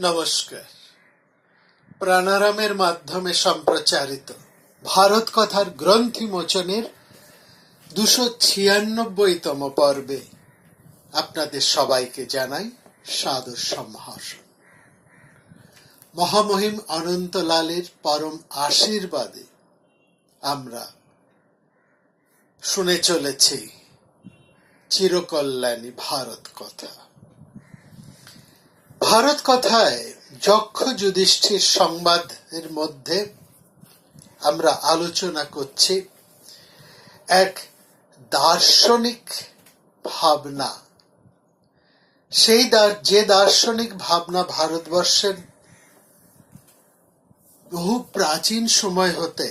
নমস্কার। প্রাণারামের মাধ্যমে সম্প্রচারিত ভারত কথার গ্রন্থি মোচনের 296তম পর্বে আপনাদের সবাইকে জানাই সাদর সম্ভাষণ। মহামহিম অনন্তলালের পরম আশীর্বাদে আমরা শুনে চলেছি চিরকল্যাণী ভারত কথা। ভারত কথায় যক্ষ যুধিষ্ঠির সংবাদের মধ্যে আমরা আলোচনা করছি এক দার্শনিক ভাবনা। সেই যে দার্শনিক ভাবনা ভারতবর্ষের বহু প্রাচীন সময় হতে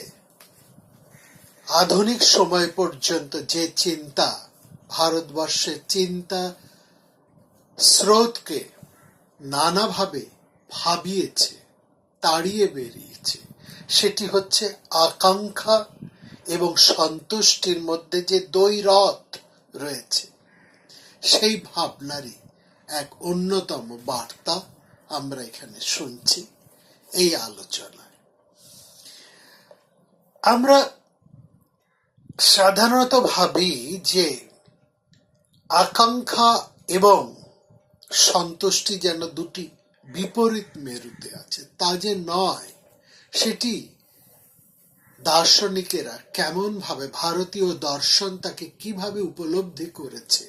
আধুনিক সময় পর্যন্ত যে চিন্তা ভারতবর্ষের চিন্তা স্রোতকে নানাভাবে ভাবিয়েছে, তাড়িয়ে বেরিয়েছে, সেটি হচ্ছে আকাঙ্ক্ষা এবং সন্তুষ্টির মধ্যে যে দ্বৈরথ রয়েছে, সেই ভাবনারই এক অন্যতম বার্তা আমরা এখানে শুনছি এই আলোচনায়। আমরা সাধারণত ভাবি যে আকাঙ্ক্ষা এবং সন্তুষ্টি যেন দুটি বিপরীত মেরুতে আছে, তা যে নয়। সেটি দার্শনিকেরা কেমন ভাবে, ভারতীয় দর্শন তাকে কিভাবে উপলব্ধি করেছে,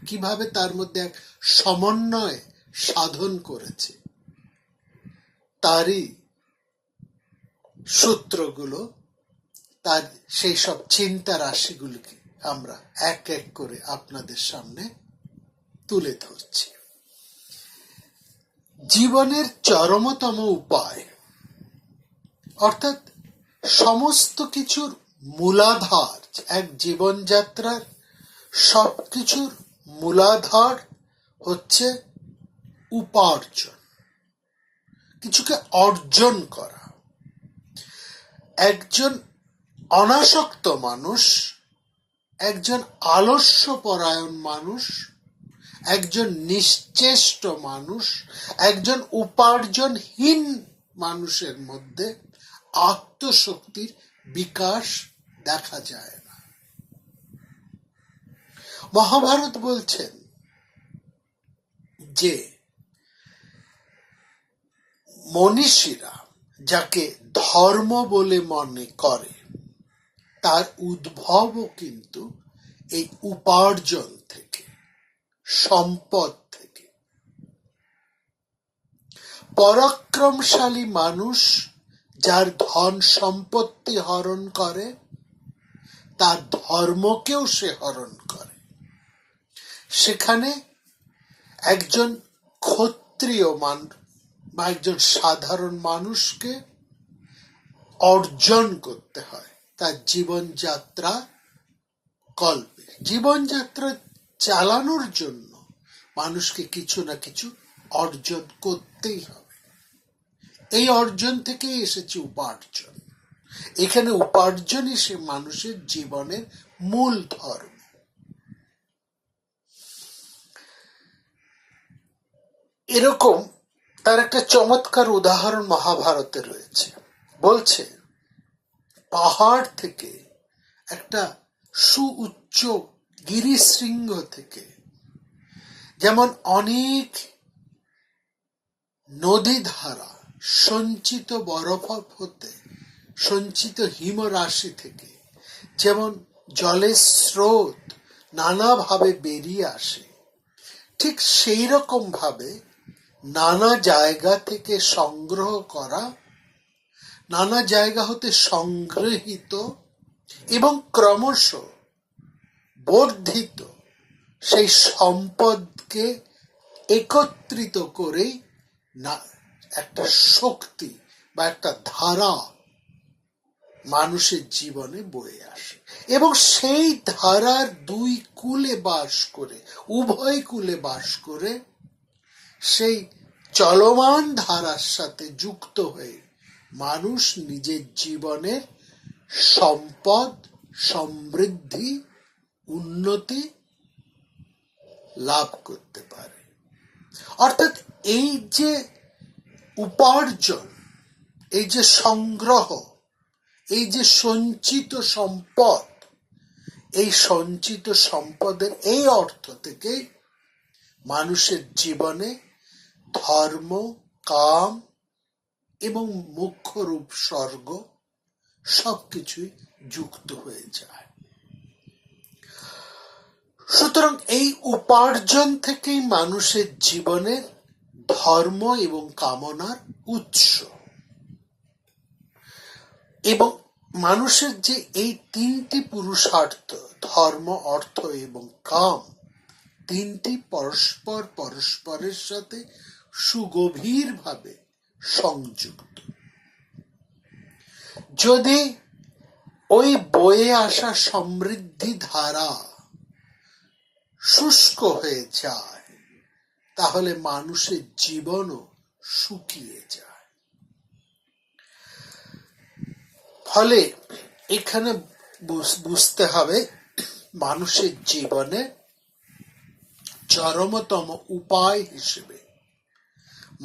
কিভাবে তার মধ্যে এক সমন্বয় সাধন করেছে, তারই সূত্রগুলো, তার সেই সব চিন্তা রাশিগুলিকে আমরা এক এক করে আপনাদের সামনে তুলে ধরছি। জীবনের চরমতম উপায়, অর্থাৎ সমস্ত কিছুর মূলাধার, এক জীবনযাত্রার সবকিছুর মূলাধার হচ্ছে উপার্জন, কিছুকে অর্জন করা। একজন অনাসক্ত মানুষ, একজন আলস্যপরায়ণ মানুষ, একজন নিশ্চেষ্ট মানুষ, একজন উপার্জনহীন মানুষের মধ্যে আত্মশক্তির বিকাশ দেখা যায় না। মহাভারত বলছেন যে মনীষীরা যাকে ধর্ম বলে মনে করে, তার উদ্ভবও কিন্তু এই উপার্জন থেকে, সম্পদ থেকে। পরাক্রমশালী মানুষ যার ধন সম্পত্তি হরণ করে, তার ধর্মকেও সে হরণ করে। সেখানে একজন ক্ষত্রিয় বা একজন সাধারণ মানুষকে অর্জন করতে হয় তার জীবনযাত্রা কল্পে। জীবনযাত্রা চালানোর জন্য মানুষকে কিছু না কিছু অর্জন করতেই হবে। এই অর্জন থেকেই এসেছে উপার্জন। এখানে উপার্জনই সে মানুষের জীবনের মূল ধর্ম। এরকম তার একটা চমৎকার উদাহরণ মহাভারতে রয়েছে। বলছে, পাহাড় থেকে, একটা সুউচ্চ গিরিশৃঙ্গ থেকে যেমন অনেক নদী ধারা সঞ্চিত বরফ হতে, সঞ্চিত হিমরাশি থেকে যেমন জলের স্রোত নানাভাবে বেরিয়ে আসে, ঠিক সেই রকম ভাবে নানা জায়গা থেকে সংগ্রহ করা, নানা জায়গা হতে সংগৃহীত এবং ক্রমশ বর্ধিত সেই সম্পদকে একত্রিত করেই না একটা শক্তি বা একটা ধারা মানুষের জীবনে বয়ে আসে, এবং সেই ধারার দুই কূলে বাস করে, উভয় কূলে বাস করে, সেই চলমান ধারার সাথে যুক্ত হয়ে মানুষ নিজের জীবনের সম্পদ, সমৃদ্ধি, উন্নতি লাভ করতে পারে। অর্থাৎ এই যে উপার্জন, এই যে সংগ্রহ, এই যে সঞ্চিত সম্পদ, এই সঞ্চিত সম্পদের এই অর্থ থেকে মানুষের জীবনে ধর্ম, কাম এবং মুখ্য রূপ স্বর্গ সবকিছুই যুক্ত হয়ে যায়। সুতরাং এই উপার্জন থেকেই মানুষের জীবনের ধর্ম এবং কামনার উৎস। এবং মানুষের যে এই তিনটি পুরুষার্থ, ধর্ম, অর্থ এবং কাম, তিনটি পরস্পরের সাথে সুগভীরভাবে সংযুক্ত। যদি ওই বয়ে আসা সমৃদ্ধি ধারা শুষ্ক হয়ে যায়, তাহলে মানুষের জীবনও শুকিয়ে যায়। ফলে এখানে বুঝতে হবে, মানুষের জীবনে চরমতম উপায় হিসেবে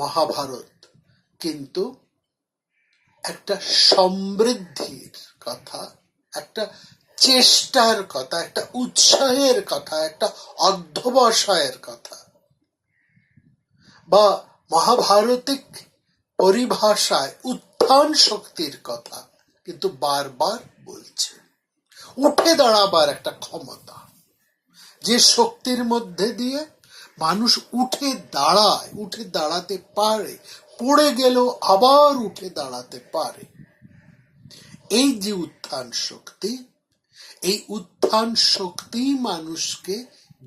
মহাভারত কিন্তু একটা সমৃদ্ধির কথা, একটা চেষ্টার কথা, একটা উৎসাহের কথা, একটা অধ্যবসায়ের কথা, বা মহাভারতিক পরিভাষায় উত্থান শক্তির কথা কিন্তু বারবার বলছে। উঠে দাঁড়াবার একটা ক্ষমতা, যে শক্তির মধ্যে দিয়ে মানুষ উঠে দাঁড়ায়, উঠে দাঁড়াতে পারে, পড়ে গেলেও আবার উঠে দাঁড়াতে পারে। এই যে উত্থান শক্তি, এই উত্থান শক্তি মানুষকে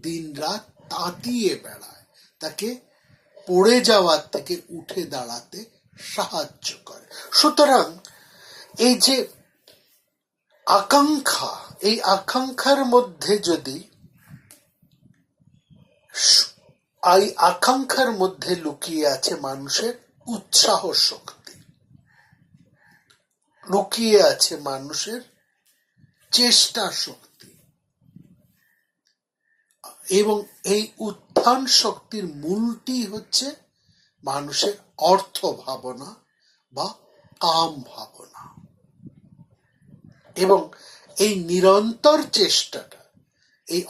দিনরাত তাতিয়ে বেড়ায়, তাকে পড়ে যাওয়ার থেকে উঠে দাঁড়াতে সাহায্য করে। সুতরাং এই যে আকাঙ্ক্ষা, এই আকাঙ্ক্ষার মধ্যে যদি এই আকাঙ্ক্ষার মধ্যে লুকিয়ে আছে মানুষের উৎসাহ শক্তি, লুকিয়ে আছে মানুষের চেষ্টা শক্তি, এবং এই উত্থান শক্তির মূলটি হচ্ছে মানুষের অর্থ ভাবনা বা কাম ভাবনা। এবং এই নিরন্তর চেষ্টাটা, এই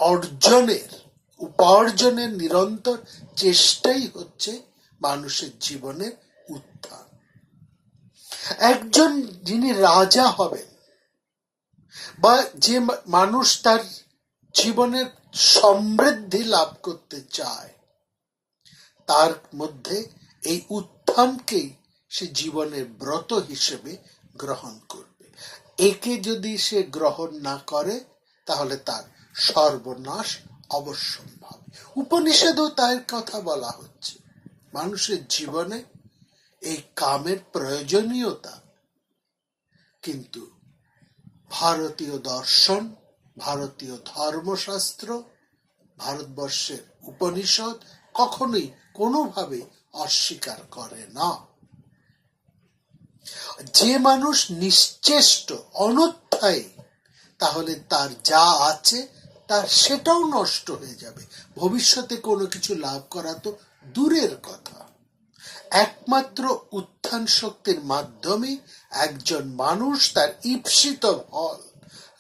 উপার্জনের নিরন্তর চেষ্টাই হচ্ছে মানুষের জীবনের উত্থান। একজন যিনি রাজা হবেন, বা যে মানুষ তার জীবনের সমৃদ্ধি লাভ করতে চায়, তার মধ্যে এই উত্থানকেই সে জীবনের ব্রত হিসেবে গ্রহণ করবে। একে যদি সে গ্রহণ না করে, তাহলে তার সর্বনাশ অবশ্যম্ভাবী। উপনিষদেও তার কথা বলা হচ্ছে। মানুষের জীবনে এই কামের প্রয়োজনীয়তা কিন্তু ভারতীয় দর্শন, ভারতীয় ধর্মশাস্ত্র, ভারতবর্ষের উপনিষদ কখনোই কোনোভাবে অস্বীকার করে না। যে মানুষ নিশ্চেষ্ট, অনুত্থায়ী, তাহলে তার যা আছে তার সেটাও নষ্ট হয়ে যাবে। ভবিষ্যতে কোনো কিছু লাভ করা তো দূরের কথা। একমাত্র উত্থান শক্তির মাধ্যমে একজন মানুষ তার ঈপ্সিত ফল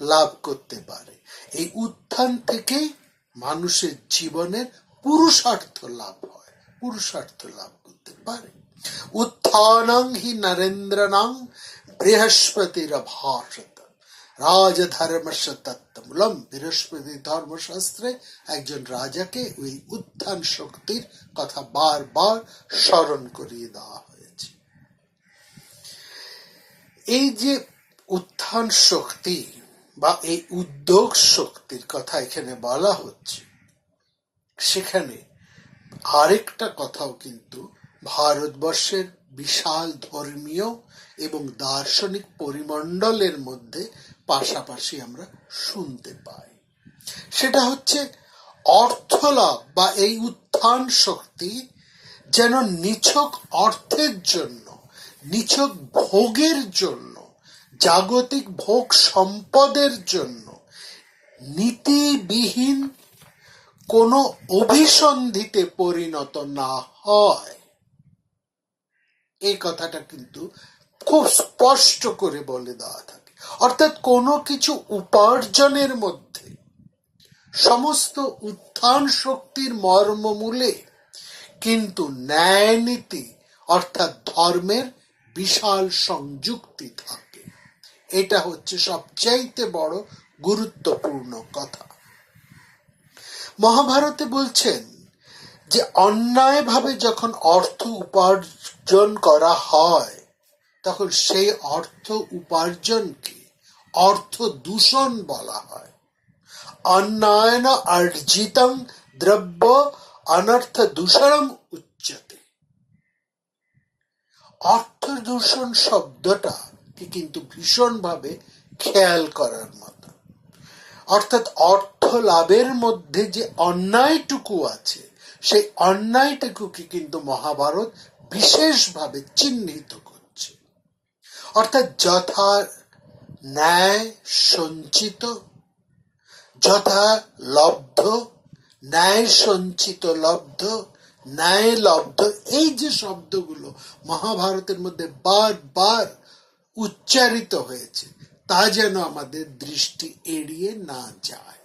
লাভ করতে পারে। এই উত্থান থেকেই মানুষের জীবনের পুরুষার্থ লাভ হয়, পুরুষার্থ লাভ করতে পারে। উত্থানং হি নরেন্দ্রনাং বৃহস্পতিরভাষত রাজধর্মস্য তত্ত্বমূলম। বৃহস্পতি ধর্মশাস্ত্রে একজন রাজাকে ওই উত্থান শক্তির কথা বারবার স্মরণ করিয়ে দেওয়া হয়েছে। এই যে উত্থান শক্তি বা এই উদ্যোগ শক্তির কথা এখানে বলা হচ্ছে, সেখানে আরেকটা কথাও কিন্তু ভারতবর্ষের বিশাল ধর্মীয় এবং দার্শনিক পরিমণ্ডলের মধ্যে পাশাপাশি আমরা শুনতে পাই। সেটা হচ্ছে অর্থলাভ বা এই উত্থান শক্তি যেন নিছক অর্থের জন্য, নিছক ভোগের জন্য, জাগতিক ভোগ সম্পদের জন্য নীতিবিহীন কোনো অভিসন্ধিতে পরিণত না হয়। এই কথাটা কিন্তু খুব স্পষ্ট করে বলে দেওয়া থাকে। অর্থাৎ কোনো কিছু উপার্জনের মধ্যে সমস্ত উত্থান শক্তির মর্মমূলে কিন্তু ন্যায় নীতি অর্থাৎ ধর্মের বিশাল সংযুক্তি থাকে। এটা হচ্ছে সবচাইতে বড় গুরুত্বপূর্ণ কথা। মহাভারতে বলছেন যে অন্যায়ভাবে যখন অর্থ উপার্জন করা হয় তখন সেই অর্থ উপার্জনকে অর্থ দূষণ বলা হয়। অন্যায়ন অর্জিতং দ্রব্য অনর্থ দূষণম উচ্যতে। অর্থ দূষণ শব্দটা কিন্তু ভীষণভাবে খেয়াল করার মতো। অর্থাৎ অর্থ লাভের মধ্যে যে অন্যায়টুকু আছে সেই অন্যায়টুকুকে কিন্তু মহাভারত বিশেষভাবে চিহ্নিত করছে। অর্থাৎ যথা ন্যায় সঞ্চিত, যথা লব্ধ, ন্যায় সঞ্চিত লব্ধ, ন্যায় লব্ধ, এই যে শব্দগুলো মহাভারতের মধ্যে বারবার উচ্চারিত হয়েছে তা যেন আমাদের দৃষ্টি এড়িয়ে না যায়।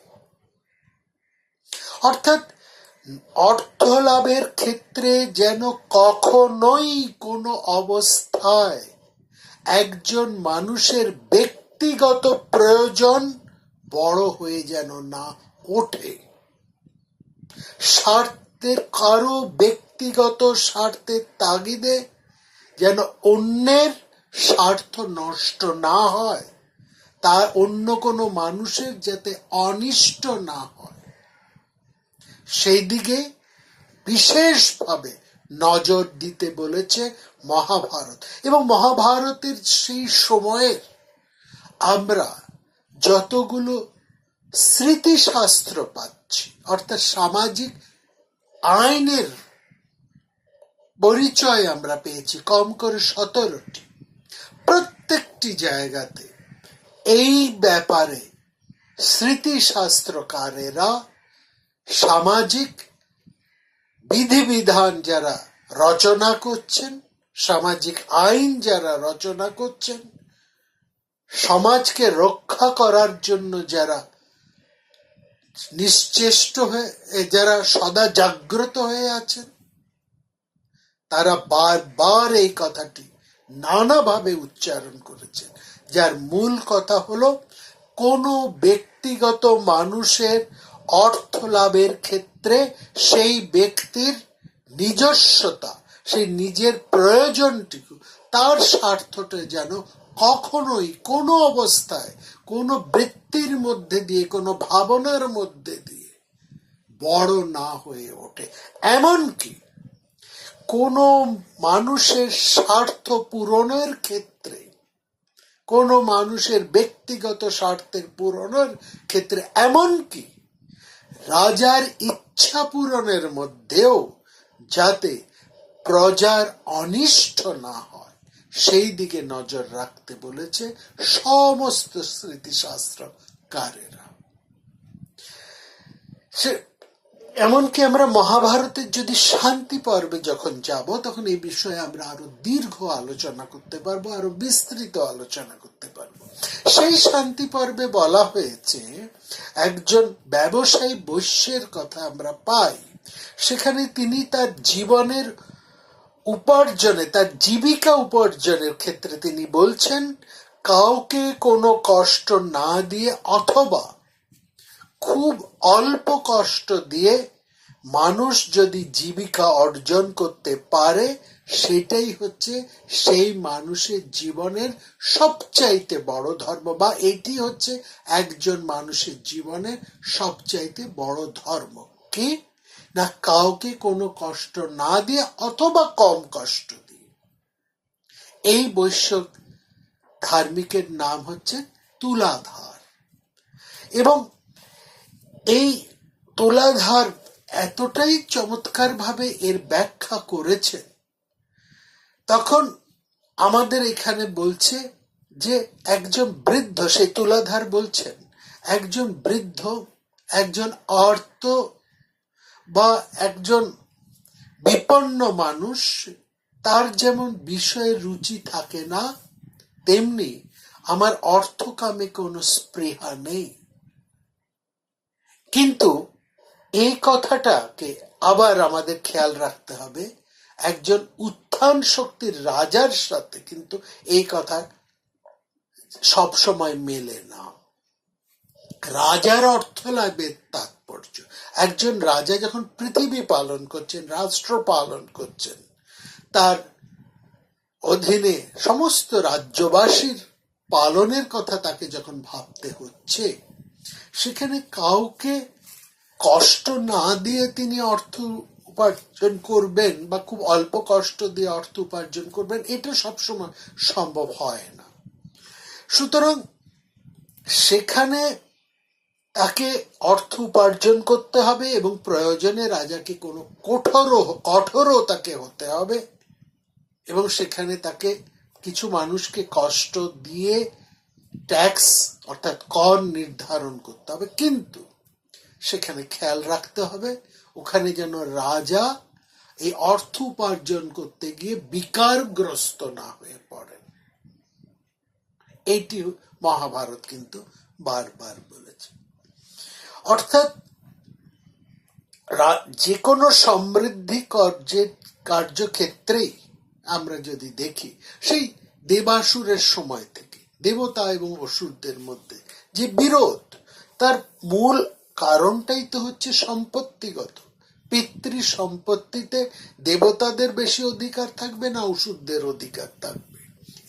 অর্থাৎ অর্থ লাভের ক্ষেত্রে যেন কখনোই কোনো অবস্থায় একজন মানুষের ব্যক্তিগত প্রয়োজন বড় হয়ে যেন না ওঠে। স্বার্থের কারো ব্যক্তিগত স্বার্থের তাগিদে যেন অন্যের স্বার্থ নষ্ট না হয়, তা অন্য কোনো মানুষের যাতে অনিষ্ট না হয় সেই দিকে বিশেষভাবে নজর দিতে বলেছে মহাভারত। এবং মহাভারতের সেই সময়ের আমরা যতগুলো স্মৃতিশাস্ত্র পাচ্ছি, অর্থাৎ সামাজিক আইনের পরিচয় আমরা পেয়েছি কম করে 17টি। প্রত্যেকটি জায়গাতে এই ব্যাপারে স্মৃতিশাস্ত্রকারেরা সামাজিক বিধিবিধান যারা রচনা করছেন, সামাজিক আইন যারা রচনা করছেন, সমাজকে রক্ষা করার জন্য যারা নিশ্চেষ্ট হয়ে, যারা সদা জাগ্রত হয়ে আছেন, তারা বারবার এই কথাটি নানাভাবে উচ্চারণ করেছেন, যার মূল কথা হলো কোনো ব্যক্তিগত মানুষের অর্থ লাভের ক্ষেত্রে সেই ব্যক্তির নিজস্বতা, সেই নিজের প্রয়োজনটুকু, তার স্বার্থটা যেন কখনোই কোনো অবস্থায় কোনো বৃত্তির মধ্যে দিয়ে, কোনো ভাবনার মধ্যে দিয়ে বড় না হয়ে ওঠে। এমনকি কোনো মানুষের স্বার্থ পূরণের ক্ষেত্রে, কোনো মানুষের ব্যক্তিগত স্বার্থের পূরণের ক্ষেত্রে, এমনকি রাজার ইচ্ছা পূরণের মধ্যেও যাতে প্রজার অনিষ্ট না হয় সেই দিকে নজর রাখতে বলেছে সমস্ত স্মৃতিশাস্ত্রকারেরা। এমনকি আমরা মহাভারতের যদি শান্তি পর্বে যখন যাব তখন এই বিষয়ে আমরা আরো দীর্ঘ আলোচনা করতে পারবো, আরো বিস্তৃত আলোচনা করতে পারবো। সেই শান্তি পর্বে বলা হয়েছে একজন ব্যবসায়ী বৈশ্যের কথা আমরা পাই। সেখানে তিনি তার জীবনের উপার্জনে, তার জীবিকা উপার্জনের ক্ষেত্রে তিনি বলছেন কাউকে কোনো কষ্ট না দিয়ে অথবা খুব অল্প কষ্ট দিয়ে মানুষ যদি জীবিকা অর্জন করতে পারে সেটাই হচ্ছে সেই মানুষের জীবনের সবচাইতে বড় ধর্ম, বা এটি হচ্ছে একজন মানুষের জীবনের সবচাইতে বড় ধর্ম। কি না, কাউকে কোনো কষ্ট না দিয়ে অথবা কম কষ্ট দিয়ে। এই বৈশ্য ধার্মিকের নাম হচ্ছে তুলাধার। এবং এই তুলাধার এতটাই চমৎকার ভাবে এর ব্যাখ্যা করেছেন, তখন আমাদের এখানে বলছে যে একজন বৃদ্ধ, সেই তুলাধার বলছেন একজন বৃদ্ধ, একজন অর্থ বা একজন বিপন্ন মানুষ তার যেমন বিষয়ে রুচি থাকে না, তেমনি আমার অর্থকামে কোনো স্পৃহা নেই। কিন্তু এই কথাটাকে আবার আমাদের খেয়াল রাখতে হবে, একজন উত্থান শক্তির রাজার সাথে কিন্তু এই কথা সব সময় মেলে না। রাজার অর্থ লাভের তাৎপর্য, একজন রাজা যখন পৃথিবী পালন করছেন, রাষ্ট্র পালন করছেন, তার অধীনে সমস্ত রাজ্যবাসীর পালনের কথা তাকে যখন ভাবতে হচ্ছে, সেখানে কাউকে কষ্ট না দিয়ে তিনি অর্থ উপার্জন করবেন বা খুব অল্প কষ্ট দিয়ে অর্থ উপার্জন করবেন, এটা সবসময় সম্ভব হয় না। সুতরাং সেখানে তাকে অর্থ উপার্জন করতে হবে এবং প্রয়োজনে রাজাকে কোনো কঠোরও তাকে হতে হবে, এবং সেখানে তাকে কিছু মানুষকে কষ্ট দিয়ে ট্যাক্স অর্থাৎ কর নির্ধারণ করতে হবে। কিন্তু সেখানে খেয়াল রাখতে হবে ওখানে যেন রাজা এই অর্থ উপার্জন করতে গিয়ে বিকারগ্রস্ত না হয়ে পড়েন। এইটি মহাভারত কিন্তু বারবার বলেছে। অর্থাৎ যে কোনো সমৃদ্ধি কার্যক্ষেত্রেই আমরা যদি দেখি, সেই দেবাসুরের সময় থেকে দেবতা এবং অসুরদের মধ্যে যে বিরোধ, তার মূল কারণটাই তো হচ্ছে সম্পত্তিগত। পিতৃ সম্পত্তিতে দেবতাদের বেশি অধিকার থাকবে না অসুরদের অধিকার থাকবে,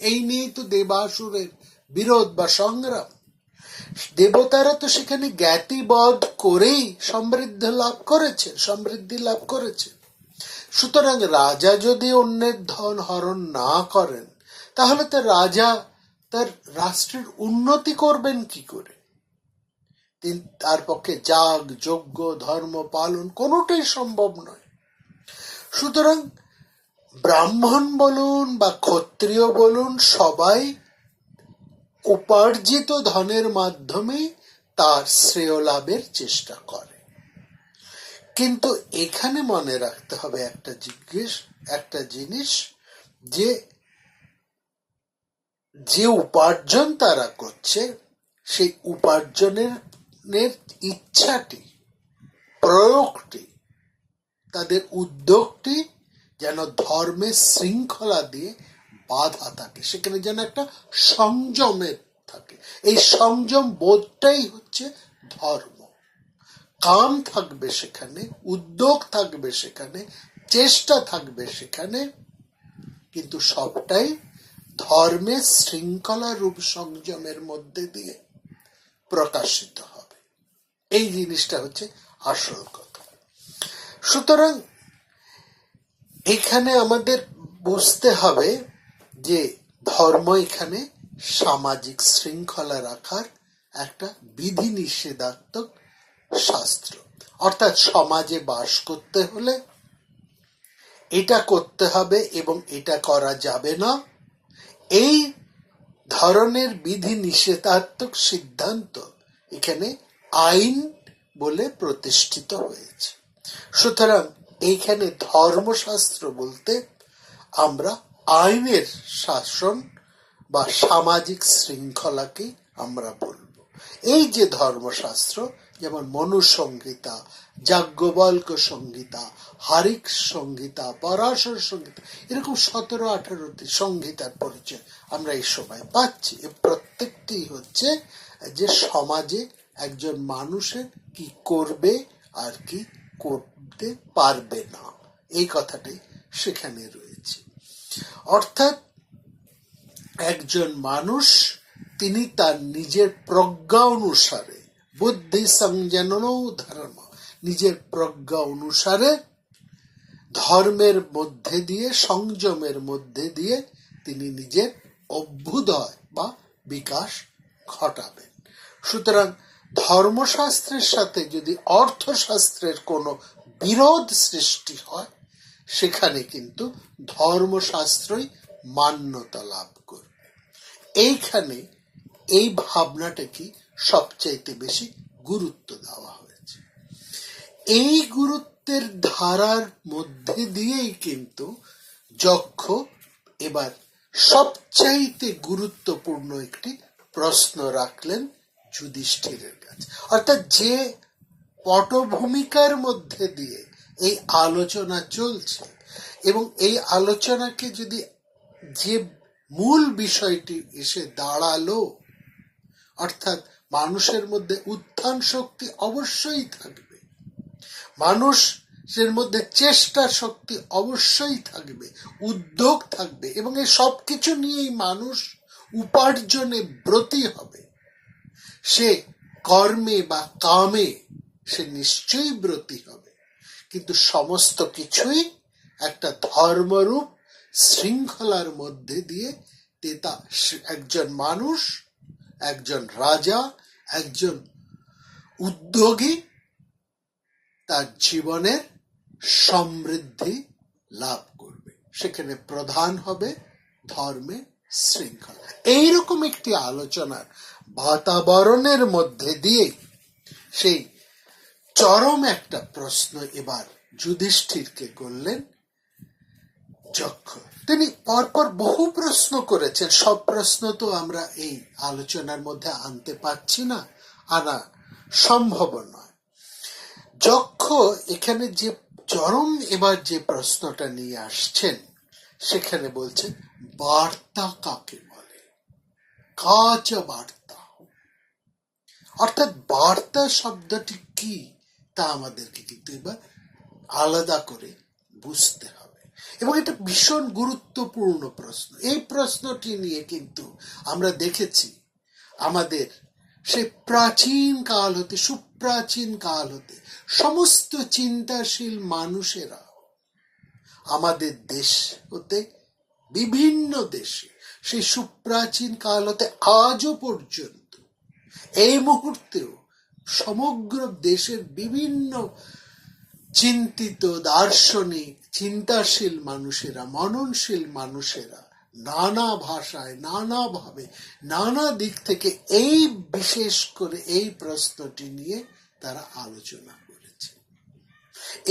এই নিয়েই তো দেবাসুরের বিরোধ বা সংগ্রাম। দেবতারা তো সেখানে জ্ঞাতিবোধ করেই সমৃদ্ধি লাভ করেছে। সুতরাং রাজা যদি অন্যের ধন হরণ না করেন, তাহলে তো রাজা তার রাষ্ট্রের উন্নতি করবেন কি করে? তার পক্ষে যাগ যজ্ঞ ধর্ম পালন কোনোটাই সম্ভব নয়। সুতরাং ব্রাহ্মণ বলুন বা ক্ষত্রিয় বলুন, সবাই উপার্জিত ধনের মাধ্যমে তার শ্রেয় লাভের চেষ্টা করে। কিন্তু এখানে মনে রাখতে হবে একটা জিনিস, যে উপার্জন তারা করছে, সেই উপার্জনের ইচ্ছাটি, প্রয়োগটি, তাদের উদ্যোগটি যেন ধর্মের শৃঙ্খলা দিয়ে বাধা থাকে, সেখানে যেন একটা সংযমের থাকে। এই সংযম বোধটাই হচ্ছে ধর্ম। কাম থাকবে সেখানে, উদ্যোগ থাকবে সেখানে, চেষ্টা থাকবে সেখানে, কিন্তু সবটাই ধর্মের শৃঙ্খলা রূপ সংযমের মধ্যে দিয়ে প্রকাশিত হবে। এই জিনিসটা হচ্ছে আসল কথা। সুতরাং এখানে আমাদের বুঝতে হবে যে ধর্ম এখানে সামাজিক শৃঙ্খলা রাখার একটা বিধি নিষেধাত্মক শাস্ত্র। অর্থাৎ সমাজে বাস করতে হলে এটা করতে হবে এবং এটা করা যাবে না, এই ধরনের বিধি নিষেধাত্মক সিদ্ধান্ত এখানে আইন বলে প্রতিষ্ঠিত হয়েছে। সুতরাং এইখানে ধর্মশাস্ত্র বলতে আমরা আইনের শাসন বা সামাজিক শৃঙ্খলাকে আমরা বলবো। এই যে ধর্মশাস্ত্র, যেমন মনুসংহিতা, যাজ্ঞবল্ক সংহিতা, হারিক সংহিতা, পরাশর সংহিতা, এরকম 17-18টি সংহিতার পরিচয় আমরা এই সময় পাচ্ছি। প্রত্যেকটি হচ্ছে যে সমাজে একজন মানুষের কি করবে আর কি করতে পারবে না, এই কথাটাই সেখানে রয়েছে। অর্থাৎ একজন মানুষ তিনি তার নিজের প্রজ্ঞা অনুসারে, বুদ্ধি সংযনন ধর্ম, নিজের প্রজ্ঞা অনুসারে ধর্মের মধ্যে দিয়ে, সংযমের মধ্যে দিয়ে তিনি নিজের অভ্যুদয় বা বিকাশ ঘটাবেন। সুতরাং ধর্মশাস্ত্রের সাথে যদি অর্থশাস্ত্রের কোনো বিরোধ সৃষ্টি হয়, সেখানে কিন্তু ধর্মশাস্ত্রই মান্যতা লাভ করবে। এইখানে এই ভাবনাটাকে সবচাইতে বেশি গুরুত্ব দেওয়া হয়েছে। এই গুরুত্বের ধারার মধ্যে দিয়েই কিন্তু যক্ষ এবার সবচাইতে গুরুত্বপূর্ণ একটি প্রশ্ন রাখলেন যুধিষ্ঠিরের কাছে, অর্থাৎ যে পটভূমিকার মধ্যে দিয়ে এই আলোচনা চলছে এবং এই আলোচনাকে যদি যে মূল বিষয়টি এসে দাঁড়ালো, অর্থাৎ মানুষের মধ্যে উত্থান শক্তি অবশ্যই থাকবে, মানুষের মধ্যে চেষ্টা শক্তি অবশ্যই থাকবে, উদ্যোগ থাকবে এবং এই সব কিছু নিয়েই মানুষ উপার্জনে ব্রতী হবে। সে কর্মে বা কামে সে নিশ্চয়ই ব্রতী হবে, কিন্তু সমস্ত কিছুই একটা ধর্মরূপ শৃঙ্খলার মধ্যে দিয়ে একজন মানুষ, একজন রাজা, একজন উদ্যোগী তার জীবনের সমৃদ্ধি লাভ করবে। সেখানে প্রধান হবে ধর্মের শৃঙ্খলা। এইরকম একটি আলোচনার বাতাবরণের মধ্যে দিয়ে সেই চরম একটা প্রশ্ন এবার যুধিষ্ঠিরকে করলেন যক্ষ। তিনি পরপর বহু প্রশ্ন করেছেন, সব প্রশ্ন তো আমরা এই আলোচনার মধ্যে আনতে পারছি না, আনা সম্ভব নয়। যক্ষ এখানে যে চরম এবার যে প্রশ্নটা নিয়ে আসছেন, সেখানে বলছেন বার্তা কাকে বলে, কাচ বার্তা, অর্থাৎ বার্তা শব্দটি কি তা আমাদেরকে কিন্তু এবার আলাদা করে বুঝতে হবে এবং এটা ভীষণ গুরুত্বপূর্ণ প্রশ্ন। এই প্রশ্নটি নিয়ে কিন্তু আমরা দেখেছি আমাদের সেই প্রাচীন কাল হতে, সুপ্রাচীন কাল হতে সমস্ত চিন্তাশীল মানুষেরা আমাদের দেশ হতে বিভিন্ন দেশে সেই সুপ্রাচীন কাল হতে আজও পর্যন্ত এই মুহূর্তেও সমগ্র দেশের বিভিন্ন চিন্তিত দার্শনিক চিন্তাশীল মানুষেরা, মননশীল মানুষেরা নানা ভাষায়, নানাভাবে, নানা দিক থেকে এই বিশেষ করে এই প্রশ্নটি নিয়ে তারা আলোচনা করেছে।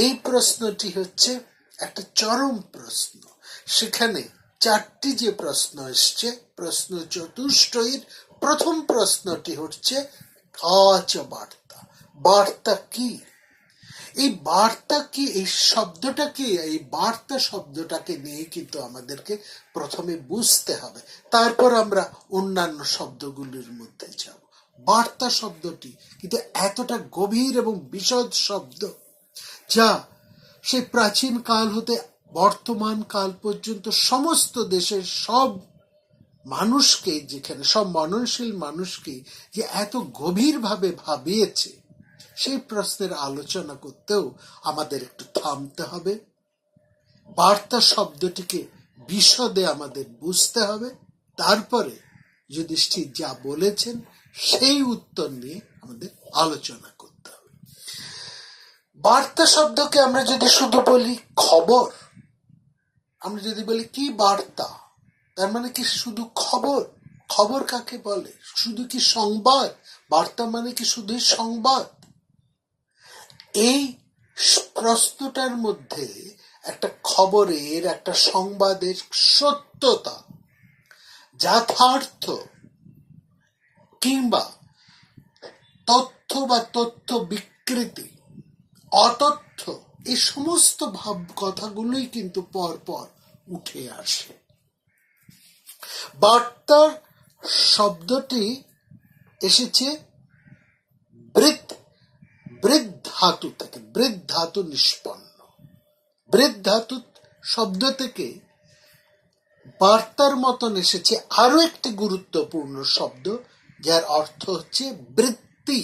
এই প্রশ্নটি হচ্ছে একটা চরম প্রশ্ন। সেখানে চারটি যে প্রশ্ন এসছে, প্রশ্ন চতুষ্টয়ের প্রথম প্রশ্নটি হচ্ছে কাচ বার্তা, বার্তা কি? এই বার্তা কি, এই শব্দটাকে, এই বার্তা শব্দটাকে নিয়ে কিন্তু আমাদেরকে প্রথমে বুঝতে হবে, তারপর আমরা অন্যান্য শব্দগুলির মধ্যে যাব। বার্তা শব্দটি কিন্তু এতটা গভীর এবং বিশদ শব্দ, যা সেই প্রাচীন কাল হতে বর্তমান কাল পর্যন্ত সমস্ত দেশের সব মানুষকে, যেখানে সব মননশীল মানুষকে যে এত গভীরভাবে ভাবিয়েছে, সেই প্রশ্নের আলোচনা করতেও আমাদের একটু থামতে হবে, বার্তা শব্দটিকে বিশদে আমাদের বুঝতে হবে, তারপরে যুধিষ্ঠির যা বলেছেন সেই উত্তর নিয়ে আমাদের আলোচনা করতে হবে। বার্তা শব্দকে আমরা যদি শুধু বলি খবর, আমরা যদি বলি কি বার্তা, তার মানে কি শুধু খবর? খবর কাকে বলে? শুধু কি সংবাদ? বার্তা মানে কি শুধুই সংবাদ? এই প্রশ্নটার মধ্যে একটা খবরের, একটা সংবাদের সত্যতা, যথার্থ কিংবা তথ্য বা তথ্য বিকৃতি, অতথ্য, এই সমস্ত কথাগুলোই কিন্তু পরপর উঠে আসে। বার্তার শব্দটি এসেছে বৃদ্ধ ধাতু থেকে, বৃদ্ধ ধাতু নিষ্পন্ন। বৃদ্ধ ধাতু শব্দ থেকে বার্তার মতন এসেছে আরো একটি গুরুত্বপূর্ণ শব্দ, যার অর্থ হচ্ছে বৃত্তি।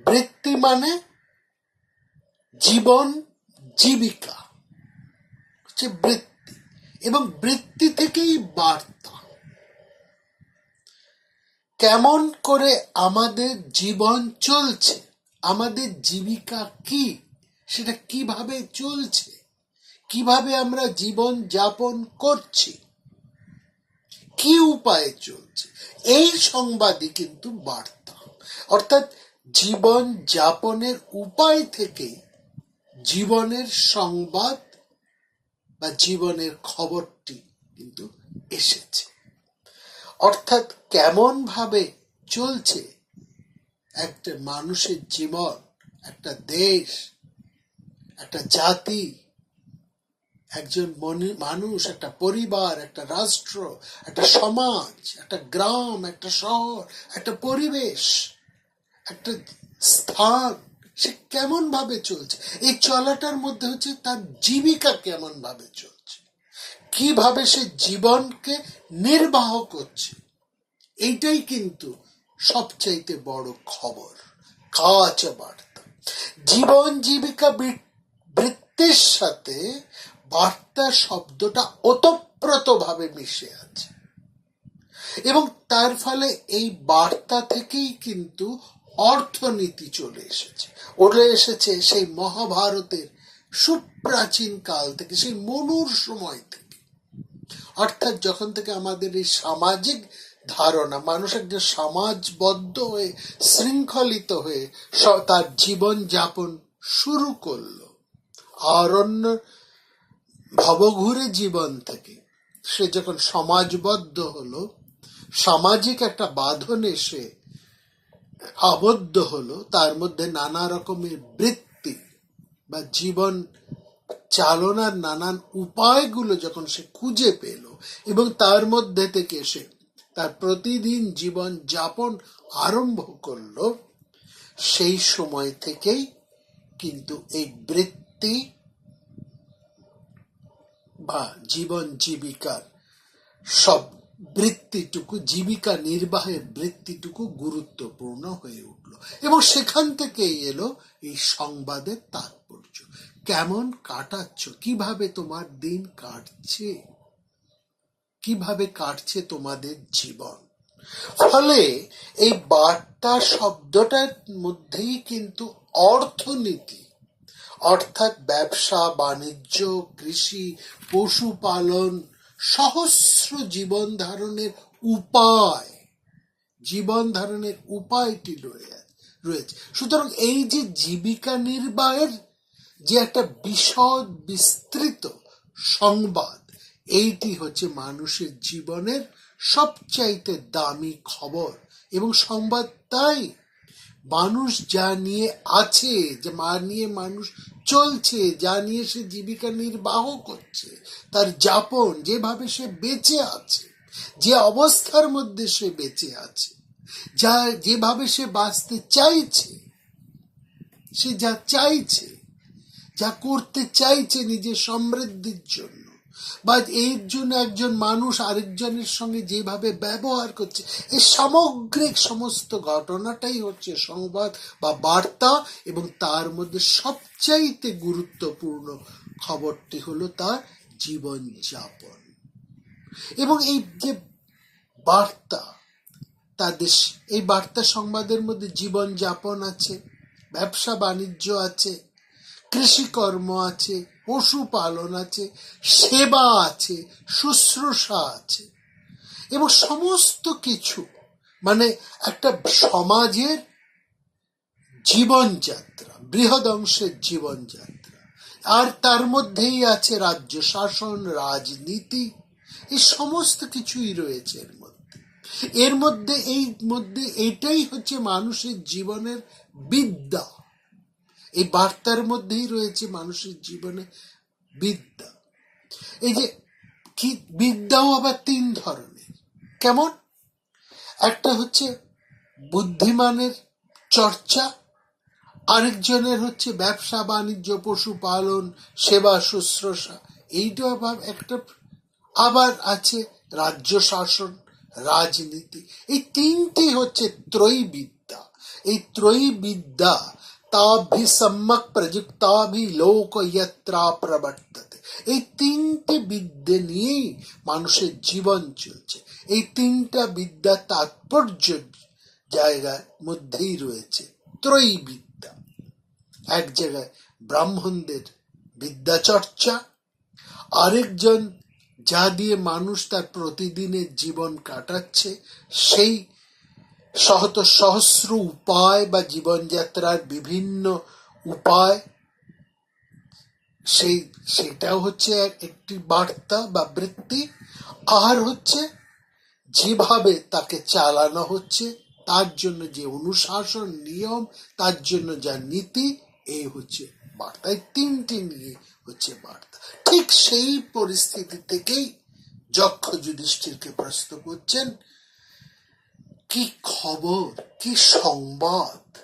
বৃত্তি মানে জীবন, জীবিকা হচ্ছে বৃত্তি, এবং বৃত্তি থেকেই বার্তা। কেমন করে আমাদের জীবন চলছে, আমাদের জীবিকা কি, সেটা কিভাবে চলছে, কিভাবে আমরা জীবন যাপন করছি, কি উপায়ে চলছে, এই সংবাদই কিন্তু বার্তা। অর্থাৎ জীবন যাপনের উপায় থেকে জীবনের সংবাদ বা জীবনের খবরটি কিন্তু এসেছে। অর্থাৎ কেমন ভাবে চলছে একটা মানুষের জীবন, একটা দেশ, একটা জাতি, একজন মানুষ, একটা পরিবার, একটা রাষ্ট্র, একটা সমাজ, একটা গ্রাম, একটা শহর, একটা পরিবেশ, একটা স্থান, সে কেমন ভাবে চলছে, এই চলাটার মধ্যে হচ্ছে তার জীবিকা কেমন ভাবে চলছে, কিভাবে সে জীবনকে নির্বাহ করছে, এইটাই কিন্তু সবচাইতে বড় খবর, কাজ বার্তা। জীবন জীবিকা বৃত্তির সাথে বার্তা শব্দটা ওতপ্রোতভাবে মিশে আছে, এবং তার ফলে এই বার্তা থেকেই কিন্তু অর্থনীতি চলে এসেছে সেই মহাভারতের সুপ্রাচীন কাল থেকে, সেই মনুর সময় থেকে। অর্থাৎ যখন থেকে আমাদের এই সামাজিক ধারণা, মানুষ একজন সমাজবদ্ধ হয়ে শৃঙ্খলিত হয়ে তার জীবন যাপন শুরু করলো, অরণ্য ভবঘুরে জীবন থেকে সে যখন সমাজবদ্ধ হলো, সামাজিক একটা বাঁধনে সে আবদ্ধ হলো, তার মধ্যে নানা রকমের বৃত্তি বা জীবন চালনার নানান উপায়গুলো যখন সে খুঁজে পেল এবং তার মধ্যে থেকে সে তার প্রতিদিন জীবন যাপন আরম্ভ করলো, সেই সময় থেকেই কিন্তু এই বৃত্তি বা জীবন জীবিকার সব বৃত্তিটুকু, জীবিকা নির্বাহের বৃত্তিটুকু গুরুত্বপূর্ণ হয়ে উঠল, এবং সেখান থেকেই এলো এই সংবাদের তাৎপর্য। কেমন কাটাচ্ছ, কিভাবে তোমার দিন কাটছে, কিভাবে কাটছে তোমাদের জীবন। ফলে এই বার্তা শব্দটার মধ্যেই কিন্তু অর্থনীতি, অর্থাৎ ব্যবসা বাণিজ্য, কৃষি, পশুপালন, সহস্র জীবন ধারণের উপায়টি রয়েছে। সুতরাং এই যে জীবিকা নির্বাহের যে একটা বিশদ বিস্তৃত সংবাদ, এইটি হচ্ছে মানুষের জীবনের সবচাইতে দামি খবর এবং সংবাদ। তাই মানুষ যা নিয়ে আছে, যে নিয়ে মানুষ চলছে, যা নিয়ে সে জীবিকা নির্বাহ করছে, তার যাপন, যেভাবে সে বেঁচে আছে, যে অবস্থার মধ্যে সে বেঁচে আছে, যেভাবে সে বাঁচতে চাইছে, সে যা চাইছে, যা করতে চাইছে নিজের সমৃদ্ধির জন্য, বা এর জন্য একজন মানুষ আরেকজনের সঙ্গে যেভাবে ব্যবহার করছে, এই সামগ্রিক সমস্ত ঘটনাটাই হচ্ছে সংবাদ বা বার্তা। এবং তার মধ্যে সবচাইতে গুরুত্বপূর্ণ খবরটি হলো তার জীবন যাপন। এবং এই যে বার্তা, এই বার্তা সংবাদের মধ্যে জীবন যাপন আছে, ব্যবসা বাণিজ্য আছে, কৃষিকর্ম আছে, পশুপালন আছে, সেবা আছে, শুশ্রূষা আছে, এবং সমস্ত কিছু, মানে একটা সমাজের জীবনযাত্রা, বৃহৎ অংশের জীবনযাত্রা। আর তার মধ্যেই আছে রাজ্য শাসন, রাজনীতি, এই সমস্ত কিছুই রয়েছে এর মধ্যে এইটাই হচ্ছে মানুষের জীবনের বিদ্যা। এই বার্তার মধ্যেই রয়েছে মানুষের জীবনে বিদ্যা। এই যে কি বিদ্যাও আবার তিন ধরনের। কেমন? একটা হচ্ছে বুদ্ধিমানের চর্চা, আরেকজনের হচ্ছে ব্যবসা বাণিজ্য, পশুপালন, সেবা শুশ্রূষা, এইটা আবার একটা। আবার আছে রাজ্য শাসন, রাজনীতি। এই তিনটি হচ্ছে ত্রয়ী বিদ্যা। এই ত্রয়ী বিদ্যা তাভি সম্যক প্রযুক্তাভি লোক যত্রা প্রবর্ততে। এই তিনটি বিদ্যে নিয়েই মানুষের জীবন চলছে। এই তিনটা বিদ্যা তাৎপর্য জায়গার মধ্যেই রয়েছে ত্রয়ী বিদ্যা। এক জায়গায় ব্রাহ্মণদের বিদ্যা চর্চা, আরেকজন যা দিয়ে মানুষ তার প্রতিদিনের জীবন কাটাচ্ছে, সেই সহস্র উপায় বা জীবনযাত্রার বিভিন্ন উপায়, সেটাও হচ্ছে একটি বার্তা বা বৃত্তি। আর হচ্ছে যেভাবে তাকে চালানো হচ্ছে, তার জন্য যে অনুশাসন, নিয়ম, তার জন্য যা নীতি, এই হচ্ছে বার্তা। এই তিনটি নিয়ে হচ্ছে বার্তা। ঠিক সেই পরিস্থিতি থেকেই যক্ষ যুধিষ্ঠিরকে প্রশ্ন করছেন, কি খবর, কি সংবাদ?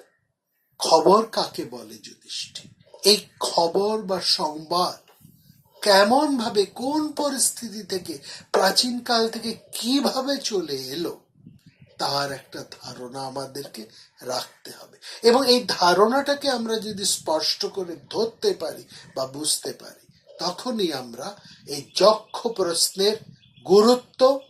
খবর কাকে বলে যুধিষ্ঠির? এই খবর বা সংবাদ কেমন ভাবে, কোন পরিস্থিতি থেকে, প্রাচীন কাল থেকে কিভাবে চলে এলো, তার একটা ধারণা আমাদেরকে রাখতে হবে। এবং এই ধারণাটাকে আমরা যদি স্পষ্ট করে ধরতে পারি বা বুঝতে পারি, তখনই আমরা এই যক্ষ প্রশ্নের গুরুত্ব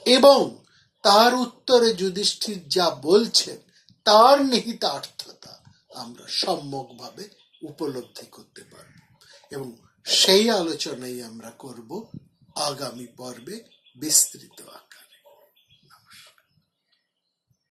এবং তার উত্তরে যুধিষ্ঠির যা বলছেন তার নিহিতার্থতা আমরা সম্যকভাবে উপলব্ধি করতে পারব। এবং সেই আলোচনাই আমরা করব আগামী পর্বে বিস্তৃত আকারে।